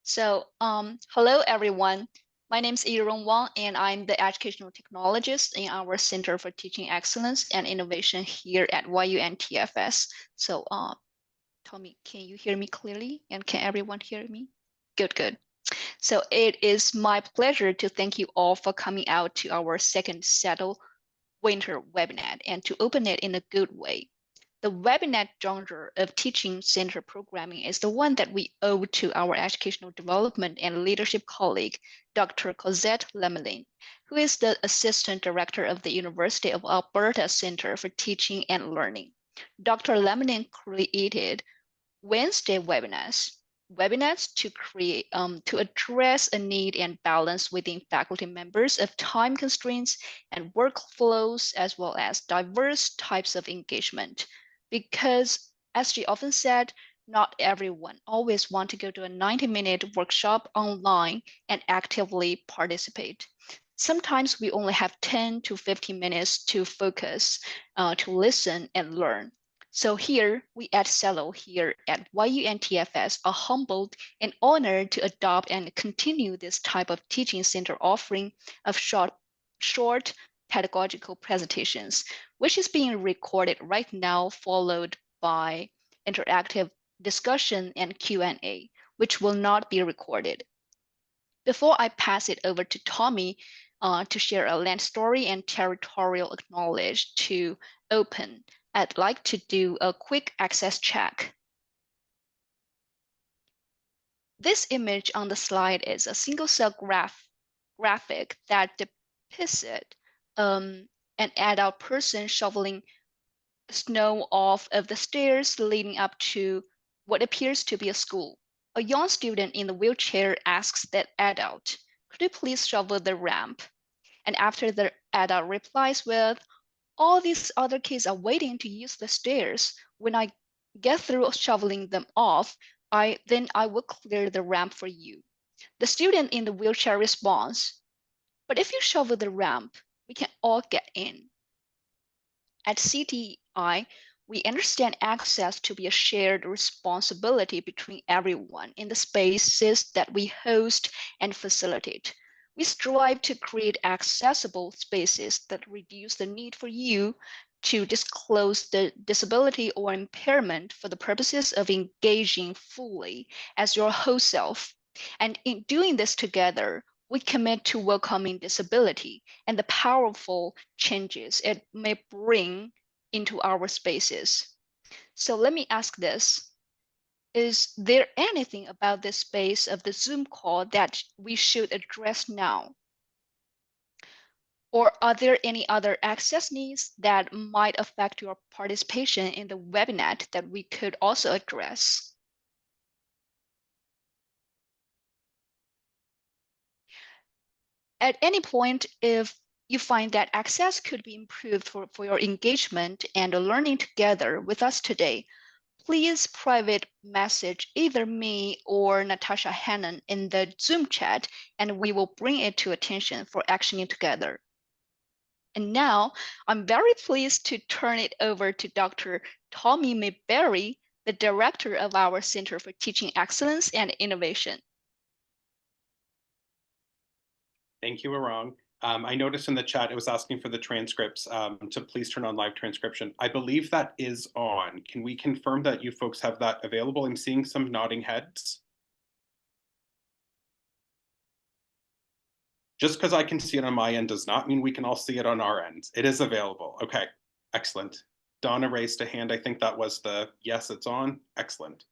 Hello everyone. My name is Yirong Wang, and I'm the educational technologist in our Center for Teaching Excellence and Innovation here at YUNTFS. Tommy, can you hear me clearly? And can everyone hear me? Good. So it is my pleasure to thank you all for coming out to our second Settle Winter Webinet and to open it in a good way. The Webinette genre of teaching center programming is the one that we owe to our educational development and leadership colleague, Dr. Cosette Lemelin, who is the Assistant Director of the University of Alberta Center for Teaching and Learning. Dr. Lemelin created Wednesday Webinettes to address a need and balance within faculty members of time constraints and workflows, as well as diverse types of engagement. Because, as she often said, not everyone always want to go to a 90-minute workshop online and actively participate. Sometimes we only have 10 to 15 minutes to focus, to listen and learn. So here, we at Cello here at YUNTFS are humbled and honored to adopt and continue this type of teaching center offering of short pedagogical presentations, which is being recorded right now, followed by interactive discussion and Q&A, which will not be recorded. Before I pass it over to Tommy to share a land story and territorial acknowledge to open, I'd like to do a quick access check. This image on the slide is a single cell graphic that depicts an adult person shoveling snow off of the stairs leading up to what appears to be a school. A young student in the wheelchair asks that adult, "Could you please shovel the ramp?" And after the adult replies with, "All these other kids are waiting to use the stairs. When I get through shoveling them off, then I will clear the ramp for you." The student in the wheelchair responds, "But if you shovel the ramp, we can all get in." At CTEI, we understand access to be a shared responsibility between everyone in the spaces that we host and facilitate. We strive to create accessible spaces that reduce the need for you to disclose the disability or impairment for the purposes of engaging fully as your whole self. And in doing this together, we commit to welcoming disability and the powerful changes it may bring into our spaces. So let me ask this. Is there anything about this space of the Zoom call that we should address now? Or are there any other access needs that might affect your participation in the Webinet that we could also address? At any point, if you find that access could be improved for your engagement and learning together with us today, please private message either me or Natasha Hannon in the Zoom chat, and we will bring it to attention for actioning together. And now I'm very pleased to turn it over to Dr. Tommy Mayberry, the director of our Center for Teaching Excellence and Innovation. Thank you, Arong. I noticed in the chat it was asking for the transcripts to please turn on live transcription. I believe that is on. Can we confirm that you folks have that available? I'm seeing some nodding heads. Just because I can see it on my end does not mean we can all see it on our end. It is available. Okay, excellent. Donna raised a hand. I think that was the yes, it's on. Excellent.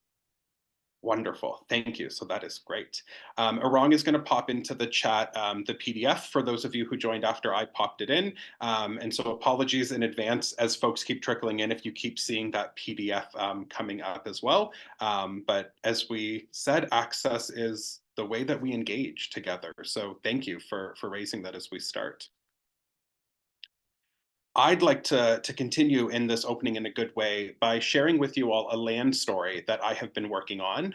Wonderful, thank you. So that is great. Arong is going to pop into the chat the PDF for those of you who joined after I popped it in. And so apologies in advance as folks keep trickling in if you keep seeing that PDF coming up as well. But as we said, access is the way that we engage together. So thank you for raising that as we start. I'd like to continue in this opening in a good way by sharing with you all a land story that I have been working on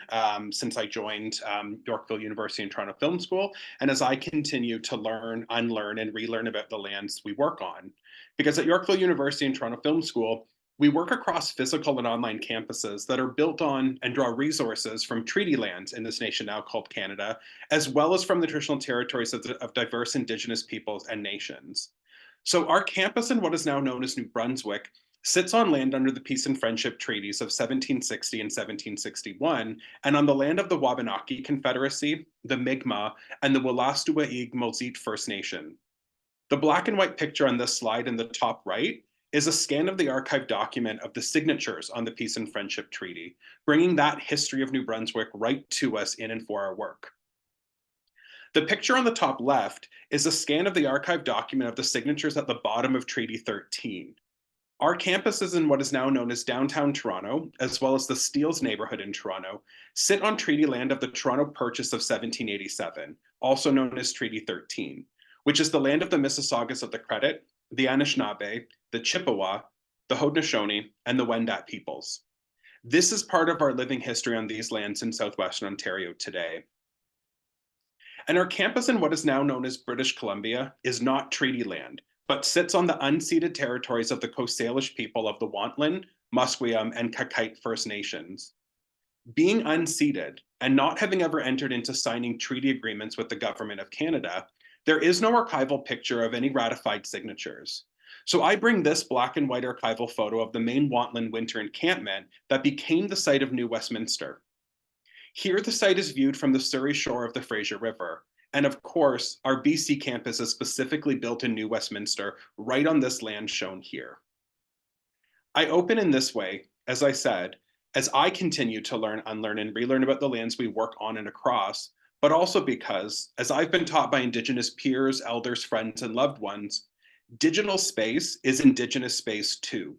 since I joined Yorkville University and Toronto Film School, and as I continue to learn, unlearn, and relearn about the lands we work on. Because at Yorkville University and Toronto Film School, We work across physical and online campuses that are built on and draw resources from treaty lands in this nation now called Canada, as well as from the traditional territories of diverse Indigenous peoples and nations. So our campus in what is now known as New Brunswick sits on land under the Peace and Friendship Treaties of 1760 and 1761, and on the land of the Wabanaki Confederacy, the Mi'kmaq, and the Wolastoqiyik-Molzeet First Nation. The black and white picture on this slide in the top right is a scan of the archive document of the signatures on the Peace and Friendship Treaty, bringing that history of New Brunswick right to us in and for our work. The picture on the top left is a scan of the archive document of the signatures at the bottom of Treaty 13. Our campuses in what is now known as downtown Toronto, as well as the Steeles neighborhood in Toronto, sit on treaty land of the Toronto Purchase of 1787, also known as Treaty 13, which is the land of the Mississaugas of the Credit, the Anishinaabe, the Chippewa, the Haudenosaunee, and the Wendat peoples. This is part of our living history on these lands in southwestern Ontario today. And our campus in what is now known as British Columbia is not treaty land, but sits on the unceded territories of the Coast Salish people of the Wantlen, Musqueam, and Kakite First Nations. Being unceded and not having ever entered into signing treaty agreements with the Government of Canada, there is no archival picture of any ratified signatures. So I bring this black and white archival photo of the main Wantlen winter encampment that became the site of New Westminster. Here, the site is viewed from the Surrey shore of the Fraser River. And of course, our BC campus is specifically built in New Westminster, right on this land shown here. I open in this way, as I said, as I continue to learn, unlearn, and relearn about the lands we work on and across, but also because, as I've been taught by Indigenous peers, elders, friends, and loved ones, digital space is Indigenous space too.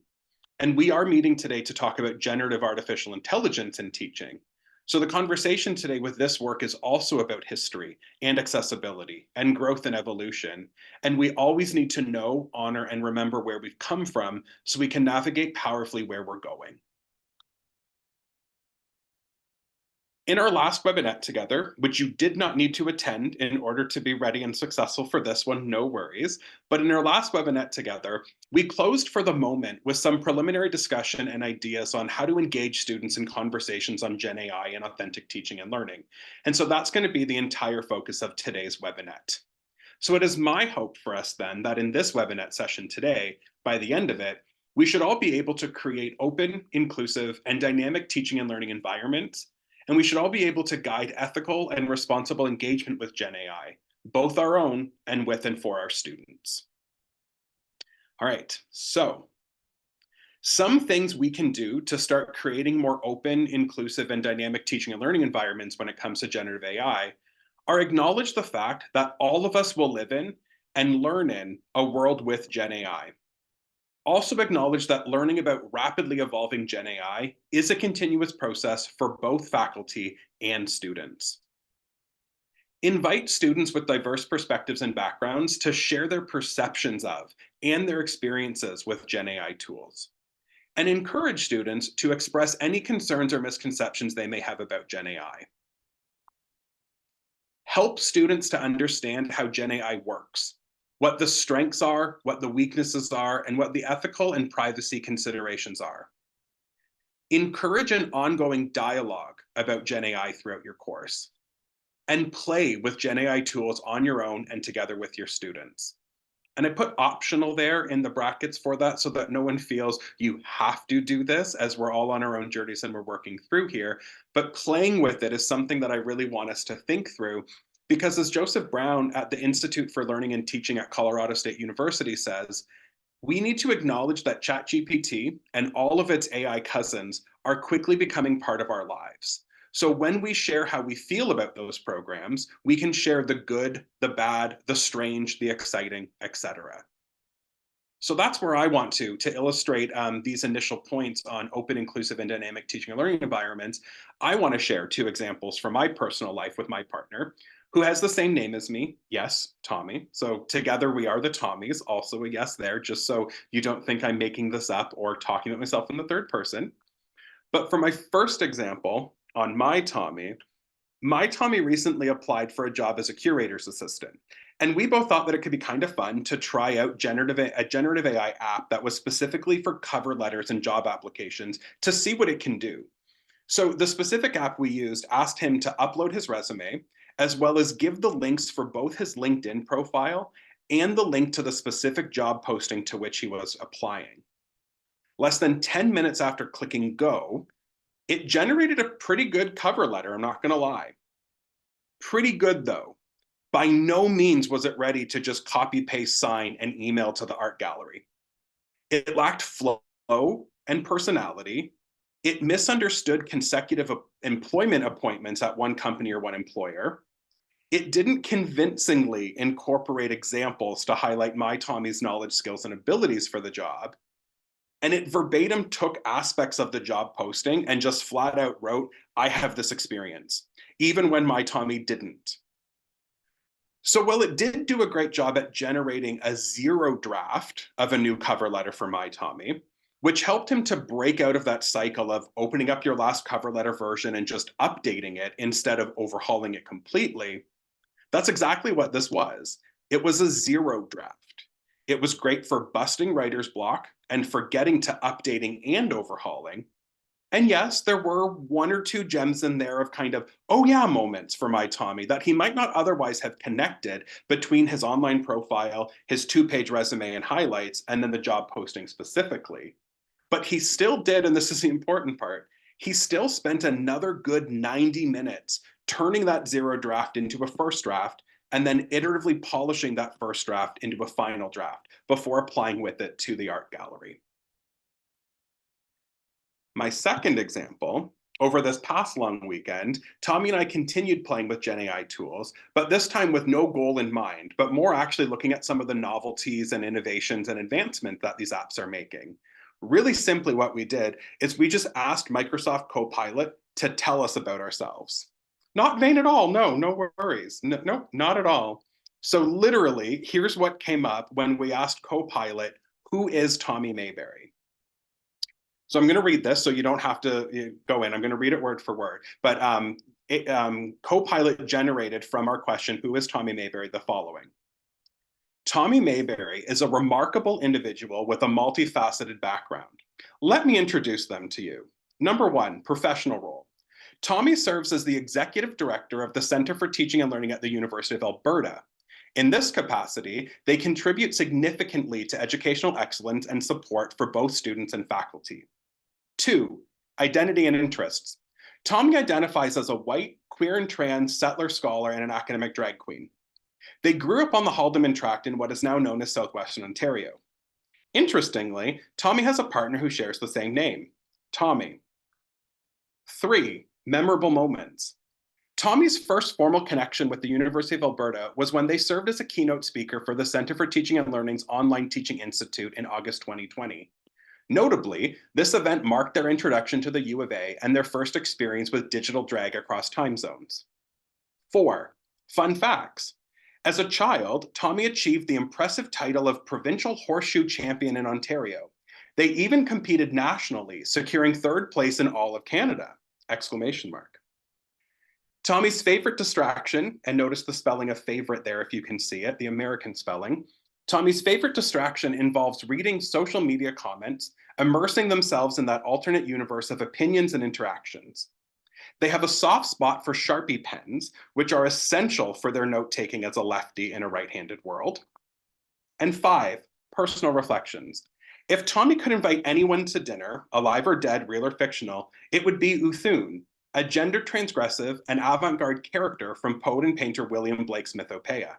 And we are meeting today to talk about generative artificial intelligence in teaching. So the conversation today with this work is also about history and accessibility and growth and evolution. And we always need to know, honor, and remember where we've come from so we can navigate powerfully where we're going. In our last Webinette together, which you did not need to attend in order to be ready and successful for this one, no worries. But in our last Webinette together, we closed for the moment with some preliminary discussion and ideas on how to engage students in conversations on Gen AI and authentic teaching and learning. And so that's going to be the entire focus of today's Webinette. So it is my hope for us then that in this Webinette session today, by the end of it, we should all be able to create open, inclusive, and dynamic teaching and learning environments. And we should all be able to guide ethical and responsible engagement with Gen AI, both our own and with and for our students. All right, so some things we can do to start creating more open, inclusive, and dynamic teaching and learning environments when it comes to generative AI are acknowledge the fact that all of us will live in and learn in a world with Gen AI. Also acknowledge that learning about rapidly evolving Gen AI is a continuous process for both faculty and students. Invite students with diverse perspectives and backgrounds to share their perceptions of and their experiences with Gen AI tools. And encourage students to express any concerns or misconceptions they may have about Gen AI. Help students to understand how Gen AI works, what the strengths are, what the weaknesses are, and what the ethical and privacy considerations are. Encourage an ongoing dialogue about Gen AI throughout your course, and play with Gen AI tools on your own and together with your students. And I put optional there in the brackets for that so that no one feels you have to do this, as we're all on our own journeys and we're working through here. But playing with it is something that I really want us to think through. Because as Joseph Brown at the Institute for Learning and Teaching at Colorado State University says, we need to acknowledge that ChatGPT and all of its AI cousins are quickly becoming part of our lives. So when we share how we feel about those programs, we can share the good, the bad, the strange, the exciting, etc. So that's where I want to illustrate these initial points on open, inclusive, and dynamic teaching and learning environments. I want to share two examples from my personal life with my partner, who has the same name as me. Yes, Tommy. So together we are the Tommies, also a yes there, just so you don't think I'm making this up or talking about myself in the third person. But for my first example on my Tommy recently applied for a job as a curator's assistant. And we both thought that it could be kind of fun to try out a generative AI app that was specifically for cover letters and job applications to see what it can do. So the specific app we used asked him to upload his resume, as well as give the links for both his LinkedIn profile and the link to the specific job posting to which he was applying. Less than 10 minutes after clicking go, it generated a pretty good cover letter, I'm not going to lie. Pretty good, though. By no means was it ready to just copy, paste, sign, and email to the art gallery. It lacked flow and personality. It misunderstood consecutive employment appointments at one company or one employer. It didn't convincingly incorporate examples to highlight my Tommy's knowledge, skills, and abilities for the job. And it verbatim took aspects of the job posting and just flat out wrote, I have this experience, even when my Tommy didn't. So while it did do a great job at generating a zero draft of a new cover letter for my Tommy, which helped him to break out of that cycle of opening up your last cover letter version and just updating it instead of overhauling it completely, that's exactly what this was. It was a zero draft. It was great for busting writer's block and for getting to updating and overhauling. And yes, there were one or two gems in there of kind of, oh yeah, moments for my Tommy that he might not otherwise have connected between his online profile, his 2-page resume and highlights, and then the job posting specifically. But he still did, and this is the important part, he still spent another good 90 minutes turning that zero draft into a first draft and then iteratively polishing that first draft into a final draft before applying with it to the art gallery. My second example, over this past long weekend, Tommy and I continued playing with Gen AI tools, but this time with no goal in mind, but more actually looking at some of the novelties and innovations and advancement that these apps are making. Really simply what we did is we just asked Microsoft Copilot to tell us about ourselves. Not vain at all, no worries, no, not at all. So literally, here's what came up when we asked Copilot, who is Tommy Mayberry? So I'm going to read this so you don't have to go in. I'm going to read it word for word. But Copilot generated from our question, who is Tommy Mayberry, the following. Tommy Mayberry is a remarkable individual with a multifaceted background. Let me introduce them to you. Number 1, professional role. Tommy serves as the executive director of the Center for Teaching and Learning at the University of Alberta. In this capacity, they contribute significantly to educational excellence and support for both students and faculty. 2, identity and interests. Tommy identifies as a white, queer and trans settler scholar and an academic drag queen. They grew up on the Haldimand Tract in what is now known as Southwestern Ontario. Interestingly, Tommy has a partner who shares the same name, Tommy. 3, memorable moments. Tommy's first formal connection with the University of Alberta was when they served as a keynote speaker for the Center for Teaching and Learning's Online Teaching Institute in August 2020. Notably, this event marked their introduction to the U of A and their first experience with digital drag across time zones. 4, fun facts. As a child, Tommy achieved the impressive title of Provincial Horseshoe Champion in Ontario. They even competed nationally, securing 3rd place in all of Canada! Exclamation mark. Tommy's favorite distraction, and notice the spelling of favorite there if you can see it, the American spelling. Tommy's favorite distraction involves reading social media comments, immersing themselves in that alternate universe of opinions and interactions. They have a soft spot for Sharpie pens, which are essential for their note-taking as a lefty in a right-handed world. And 5, personal reflections. If Tommy could invite anyone to dinner, alive or dead, real or fictional, it would be Uthune, a gender transgressive and avant-garde character from poet and painter William Blake's Mythopoeia.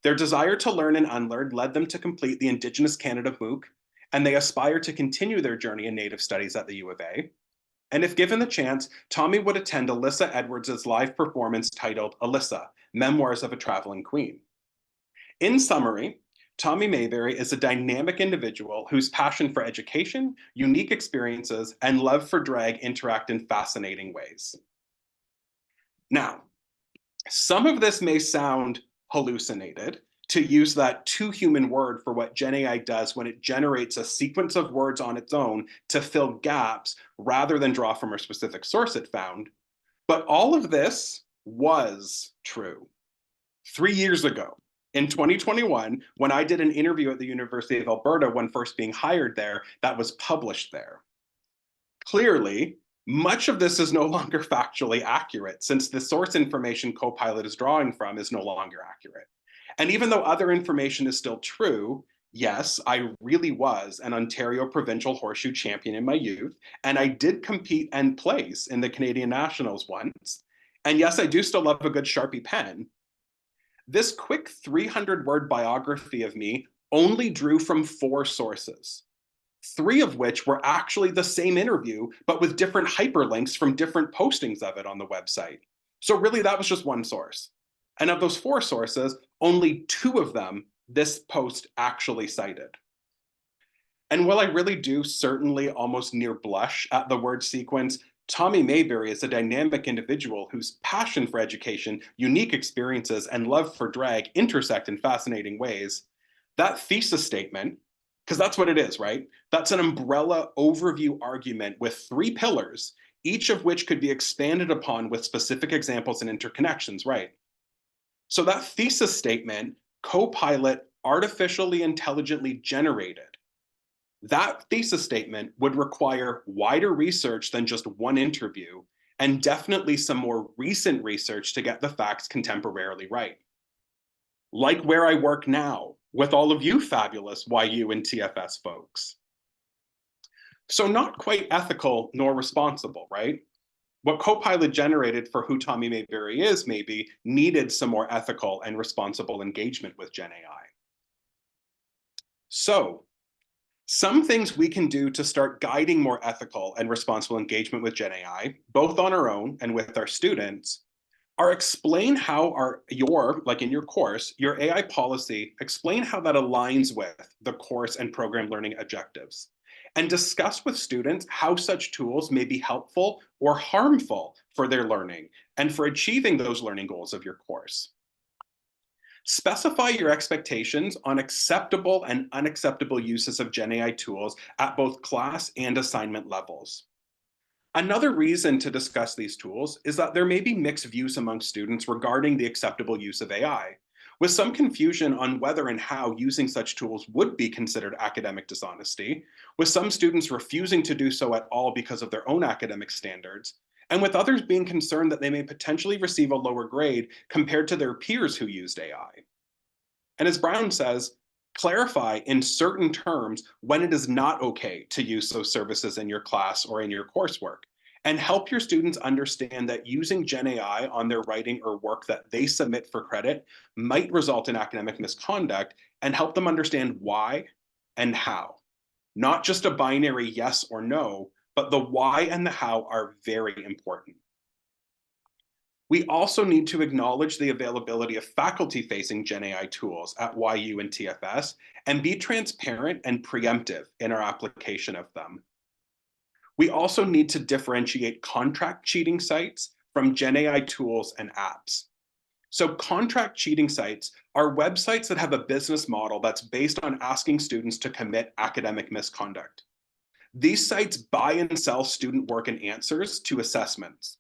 Their desire to learn and unlearn led them to complete the Indigenous Canada MOOC, and they aspire to continue their journey in Native Studies at the U of A. And if given the chance, Tommy would attend Alyssa Edwards' live performance titled Alyssa, Memoirs of a Traveling Queen. In summary, Tommy Mayberry is a dynamic individual whose passion for education, unique experiences, and love for drag interact in fascinating ways. Now, some of this may sound hallucinated, to use that too human word for what Gen AI does when it generates a sequence of words on its own to fill gaps rather than draw from a specific source it found. But all of this was true 3 years ago, In 2021, when I did an interview at the University of Alberta when first being hired there, that was published there. Clearly, much of this is no longer factually accurate since the source information Copilot is drawing from is no longer accurate. And even though other information is still true, yes, I really was an Ontario provincial horseshoe champion in my youth, and I did compete and place in the Canadian Nationals once. And yes, I do still love a good Sharpie pen. This quick 300-word biography of me only drew from 4 sources, 3 of which were actually the same interview, but with different hyperlinks from different postings of it on the website. So really, that was just one source. And of those 4 sources, only 2 of them this post actually cited. And while I really do certainly almost near blush at the word sequence, Tommy Mayberry is a dynamic individual whose passion for education, unique experiences, and love for drag intersect in fascinating ways. That thesis statement, because that's what it is, right? That's an umbrella overview argument with 3 pillars, each of which could be expanded upon with specific examples and interconnections, right? So that thesis statement, Copilot artificially intelligently generated. That thesis statement would require wider research than just one interview, and definitely some more recent research to get the facts contemporarily right. Like where I work now, with all of you fabulous YU and TFS folks. So not quite ethical nor responsible, right? What Copilot generated for who Tommy Mayberry is maybe needed some more ethical and responsible engagement with Gen AI. So some things we can do to start guiding more ethical and responsible engagement with Gen AI, both on our own and with our students, are explain how like in your course, your AI policy, explain how that aligns with the course and program learning objectives, and discuss with students how such tools may be helpful or harmful for their learning and for achieving those learning goals of your course. Specify your expectations on acceptable and unacceptable uses of Gen AI tools at both class and assignment levels. Another reason to discuss these tools is that there may be mixed views among students regarding the acceptable use of AI, with some confusion on whether and how using such tools would be considered academic dishonesty, with some students refusing to do so at all because of their own academic standards, and with others being concerned that they may potentially receive a lower grade compared to their peers who used AI. And as Brown says, clarify in certain terms when it is not okay to use those services in your class or in your coursework, and help your students understand that using Gen AI on their writing or work that they submit for credit might result in academic misconduct, and help them understand why and how. Not just a binary yes or no, but the why and the how are very important. We also need to acknowledge the availability of faculty-facing Gen AI tools at YU and TFS and be transparent and preemptive in our application of them. We also need to differentiate contract cheating sites from Gen AI tools and apps. So contract cheating sites are websites that have a business model that's based on asking students to commit academic misconduct. These sites buy and sell student work and answers to assessments.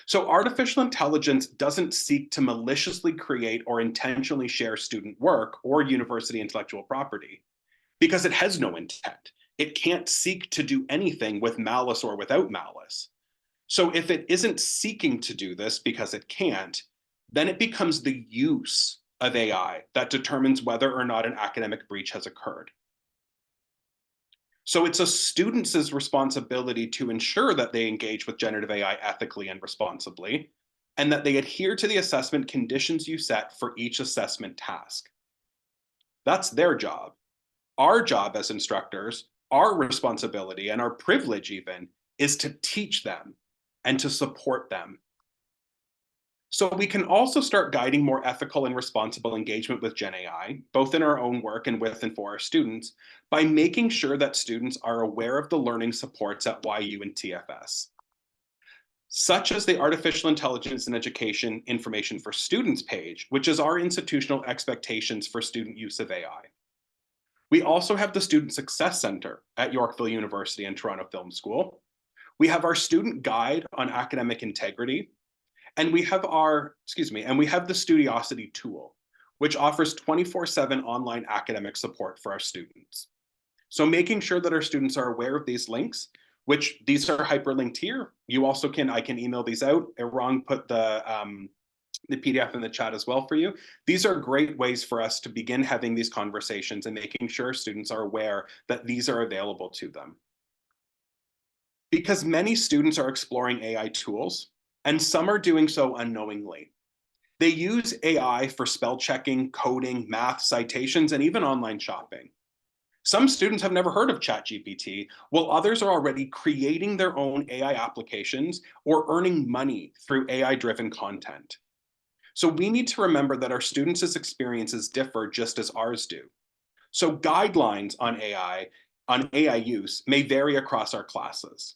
So artificial intelligence doesn't seek to maliciously create or intentionally share student work or university intellectual property because it has no intent. It can't seek to do anything with malice or without malice. So if it isn't seeking to do this because it can't, then it becomes the use of AI that determines whether or not an academic breach has occurred. So it's a student's responsibility to ensure that they engage with generative AI ethically and responsibly, and that they adhere to the assessment conditions you set for each assessment task. That's their job. Our job as instructors, our responsibility and our privilege even, is to teach them and to support them. So we can also start guiding more ethical and responsible engagement with Gen AI, both in our own work and with and for our students, by making sure that students are aware of the learning supports at YU and TFS, such as the Artificial Intelligence in Education Information for Students page, which is our institutional expectations for student use of AI. We also have the Student Success Center at Yorkville University and Toronto Film School. We have our student guide on academic integrity, and we have the Studiosity tool, which offers 24/7 online academic support for our students. So making sure that our students are aware of these links, which these are hyperlinked here. You also I can email these out. Erong put the PDF in the chat as well for you. These are great ways for us to begin having these conversations and making sure students are aware that these are available to them. Because many students are exploring AI tools, and some are doing so unknowingly. They use AI for spell checking, coding, math, citations, and even online shopping. Some students have never heard of ChatGPT, while others are already creating their own AI applications or earning money through AI-driven content. So we need to remember that our students' experiences differ just as ours do. So guidelines on AI use may vary across our classes.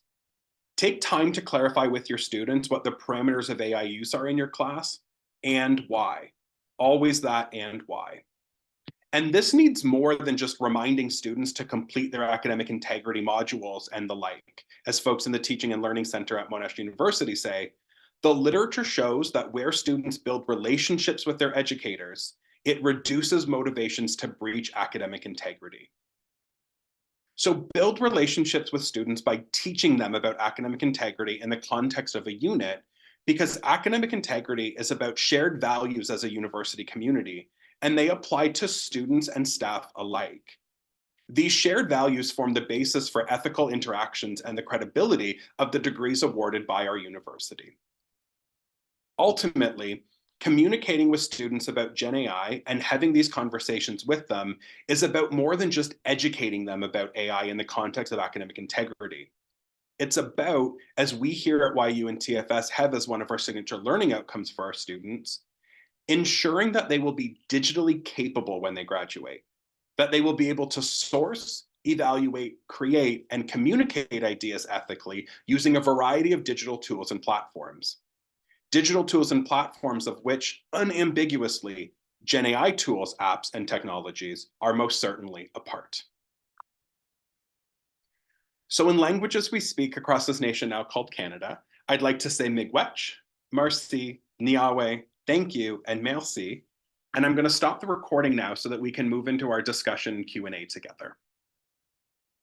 Take time to clarify with your students what the parameters of AI use are in your class and why. Always that and why. And this needs more than just reminding students to complete their academic integrity modules and the like. As folks in the Teaching and Learning Center at Monash University say, the literature shows that where students build relationships with their educators, it reduces motivations to breach academic integrity. So build relationships with students by teaching them about academic integrity in the context of a unit, because academic integrity is about shared values as a university community, and they apply to students and staff alike. These shared values form the basis for ethical interactions and the credibility of the degrees awarded by our university. Ultimately, communicating with students about Gen AI and having these conversations with them is about more than just educating them about AI in the context of academic integrity. It's about, as we here at YU and TFS have as one of our signature learning outcomes for our students, ensuring that they will be digitally capable when they graduate, that they will be able to source, evaluate, create, and communicate ideas ethically using a variety of digital tools and platforms. Digital tools and platforms of which, unambiguously, Gen AI tools, apps, and technologies are most certainly a part. So in languages we speak across this nation now called Canada, I'd like to say miigwech, merci, niawe, thank you, and merci. And I'm going to stop the recording now so that we can move into our discussion Q&A together.